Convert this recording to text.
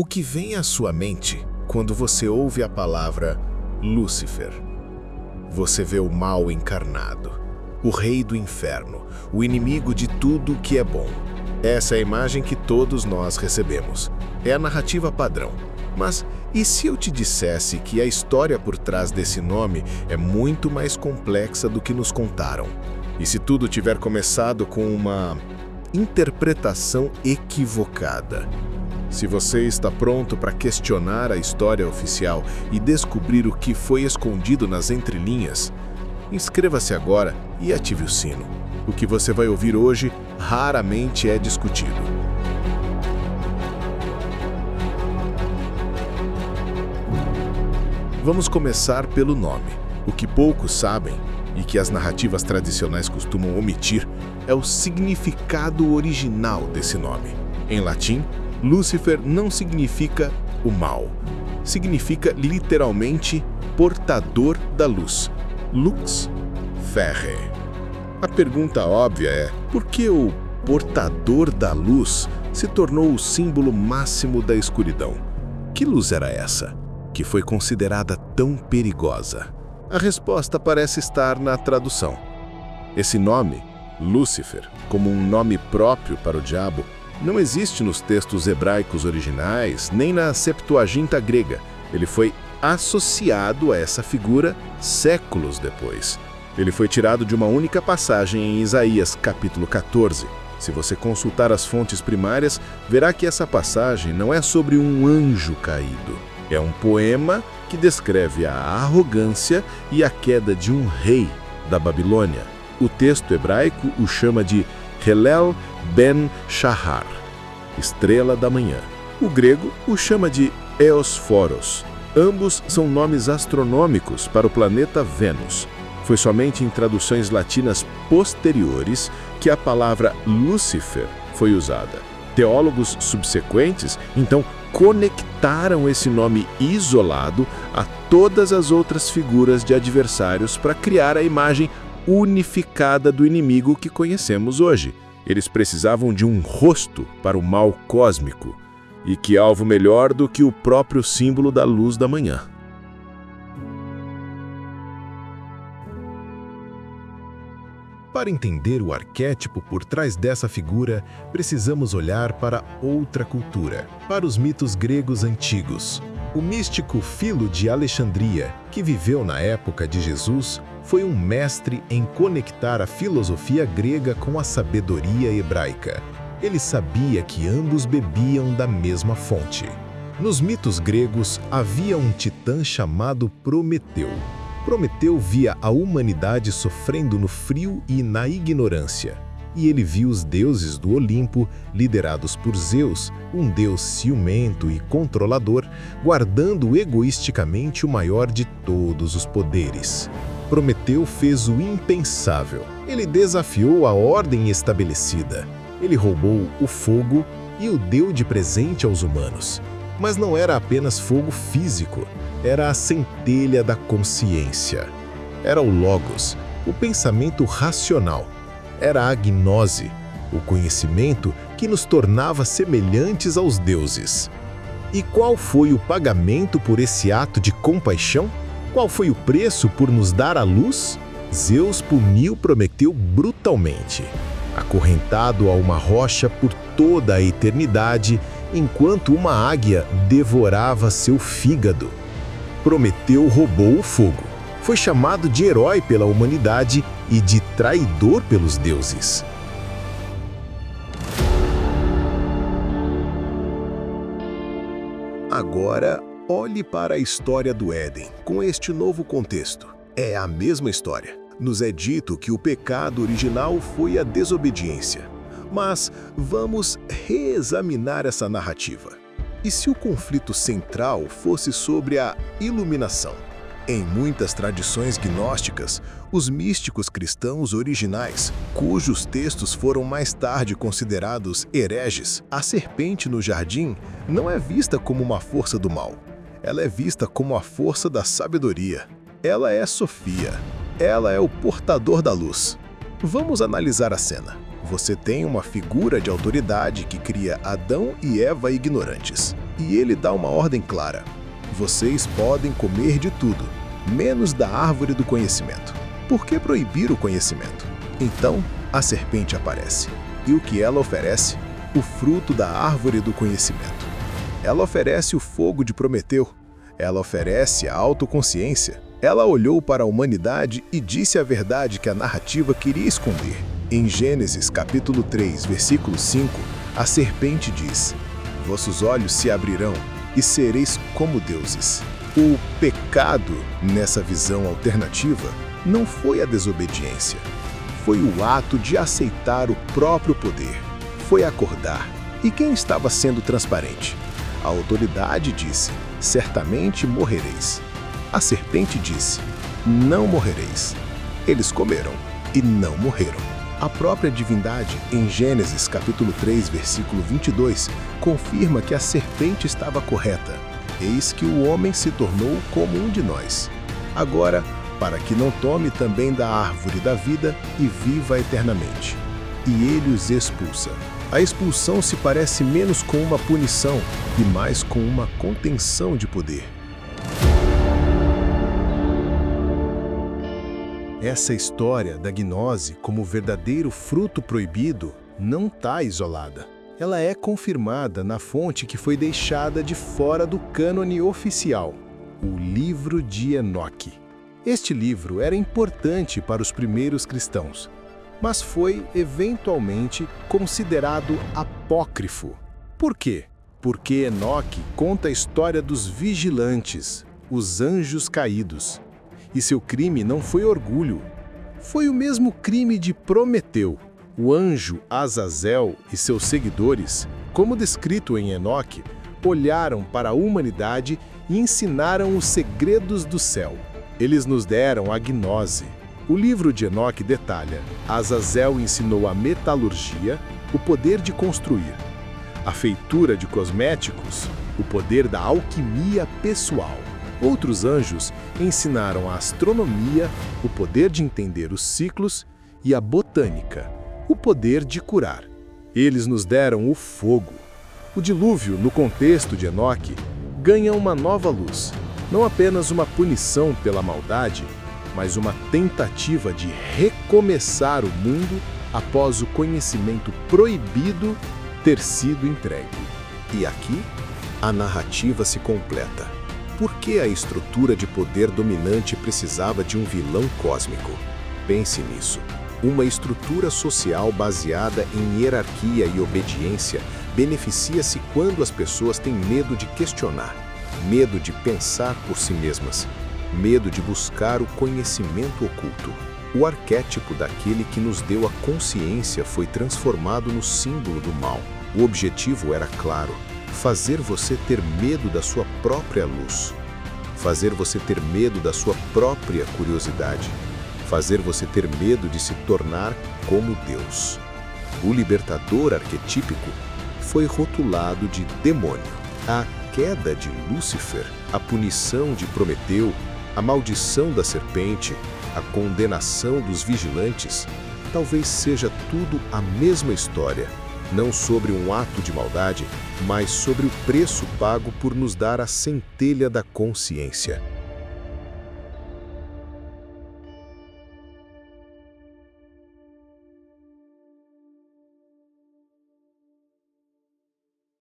O que vem à sua mente quando você ouve a palavra Lúcifer? Você vê o mal encarnado, o rei do inferno, o inimigo de tudo que é bom. Essa é a imagem que todos nós recebemos. É a narrativa padrão. Mas e se eu te dissesse que a história por trás desse nome é muito mais complexa do que nos contaram? E se tudo tiver começado com uma interpretação equivocada? Se você está pronto para questionar a história oficial e descobrir o que foi escondido nas entrelinhas, inscreva-se agora e ative o sino. O que você vai ouvir hoje raramente é discutido. Vamos começar pelo nome. O que poucos sabem, e que as narrativas tradicionais costumam omitir, é o significado original desse nome. Em latim, Lúcifer não significa o mal. Significa literalmente portador da luz. Lux ferre. A pergunta óbvia é: por que o portador da luz se tornou o símbolo máximo da escuridão? Que luz era essa, que foi considerada tão perigosa? A resposta parece estar na tradução. Esse nome, Lúcifer, como um nome próprio para o diabo, não existe nos textos hebraicos originais, nem na Septuaginta grega. Ele foi associado a essa figura séculos depois. Ele foi tirado de uma única passagem em Isaías, capítulo 14. Se você consultar as fontes primárias, verá que essa passagem não é sobre um anjo caído. É um poema que descreve a arrogância e a queda de um rei da Babilônia. O texto hebraico o chama de Helel ben Shahar, estrela da manhã. O grego o chama de Eosforos. Ambos são nomes astronômicos para o planeta Vênus. Foi somente em traduções latinas posteriores que a palavra Lúcifer foi usada. Teólogos subsequentes, então, conectaram esse nome isolado a todas as outras figuras de adversários para criar a imagem unificada do inimigo que conhecemos hoje. Eles precisavam de um rosto para o mal cósmico. E que alvo melhor do que o próprio símbolo da luz da manhã? Para entender o arquétipo por trás dessa figura, precisamos olhar para outra cultura, para os mitos gregos antigos. O místico Filo de Alexandria, que viveu na época de Jesus, foi um mestre em conectar a filosofia grega com a sabedoria hebraica. Ele sabia que ambos bebiam da mesma fonte. Nos mitos gregos, havia um titã chamado Prometeu. Prometeu via a humanidade sofrendo no frio e na ignorância. E ele viu os deuses do Olimpo, liderados por Zeus, um deus ciumento e controlador, guardando egoisticamente o maior de todos os poderes. Prometeu fez o impensável. Ele desafiou a ordem estabelecida. Ele roubou o fogo e o deu de presente aos humanos. Mas não era apenas fogo físico, era a centelha da consciência. Era o Logos, o pensamento racional. Era a gnose, o conhecimento que nos tornava semelhantes aos deuses. E qual foi o pagamento por esse ato de compaixão? Qual foi o preço por nos dar a luz? Zeus puniu Prometeu brutalmente, acorrentado a uma rocha por toda a eternidade, enquanto uma águia devorava seu fígado. Prometeu roubou o fogo. Foi chamado de herói pela humanidade e de traidor pelos deuses. Agora, olhe para a história do Éden, com este novo contexto. É a mesma história. Nos é dito que o pecado original foi a desobediência. Mas vamos reexaminar essa narrativa. E se o conflito central fosse sobre a iluminação? Em muitas tradições gnósticas, os místicos cristãos originais, cujos textos foram mais tarde considerados hereges, a serpente no jardim não é vista como uma força do mal. Ela é vista como a força da sabedoria. Ela é Sofia. Ela é o portador da luz. Vamos analisar a cena. Você tem uma figura de autoridade que cria Adão e Eva ignorantes. E ele dá uma ordem clara: vocês podem comer de tudo, menos da árvore do conhecimento. Por que proibir o conhecimento? Então, a serpente aparece. E o que ela oferece? O fruto da árvore do conhecimento. Ela oferece o fogo de Prometeu. Ela oferece a autoconsciência. Ela olhou para a humanidade e disse a verdade que a narrativa queria esconder. Em Gênesis capítulo 3, versículo 5, a serpente diz: vossos olhos se abrirão e sereis como deuses. O pecado, nessa visão alternativa, não foi a desobediência. Foi o ato de aceitar o próprio poder. Foi acordar. E quem estava sendo transparente? A autoridade disse: certamente morrereis. A serpente disse: não morrereis. Eles comeram e não morreram. A própria divindade, em Gênesis capítulo 3, versículo 22, confirma que a serpente estava correta. Eis que o homem se tornou como um de nós. Agora, para que não tome também da árvore da vida e viva eternamente. E ele os expulsa. A expulsão se parece menos com uma punição e mais com uma contenção de poder. Essa história da gnose como verdadeiro fruto proibido não está isolada. Ela é confirmada na fonte que foi deixada de fora do cânone oficial, o Livro de Enoque. Este livro era importante para os primeiros cristãos, mas foi eventualmente considerado apócrifo. Por quê? Porque Enoque conta a história dos vigilantes, os anjos caídos. E seu crime não foi orgulho. Foi o mesmo crime de Prometeu. O anjo Azazel e seus seguidores, como descrito em Enoque, olharam para a humanidade e ensinaram os segredos do céu. Eles nos deram a gnose. O livro de Enoque detalha: Azazel ensinou a metalurgia, o poder de construir, a feitura de cosméticos, o poder da alquimia pessoal. Outros anjos ensinaram a astronomia, o poder de entender os ciclos, e a botânica, o poder de curar. Eles nos deram o fogo. O dilúvio, no contexto de Enoque, ganha uma nova luz. Não apenas uma punição pela maldade, mas uma tentativa de recomeçar o mundo após o conhecimento proibido ter sido entregue. E aqui, a narrativa se completa. Por que a estrutura de poder dominante precisava de um vilão cósmico? Pense nisso. Uma estrutura social baseada em hierarquia e obediência beneficia-se quando as pessoas têm medo de questionar, medo de pensar por si mesmas, medo de buscar o conhecimento oculto. O arquétipo daquele que nos deu a consciência foi transformado no símbolo do mal. O objetivo era claro: fazer você ter medo da sua própria luz, fazer você ter medo da sua própria curiosidade, fazer você ter medo de se tornar como Deus. O libertador arquetípico foi rotulado de demônio. A queda de Lúcifer, a punição de Prometeu, a maldição da serpente, a condenação dos vigilantes, talvez seja tudo a mesma história, não sobre um ato de maldade, mas sobre o preço pago por nos dar a centelha da consciência.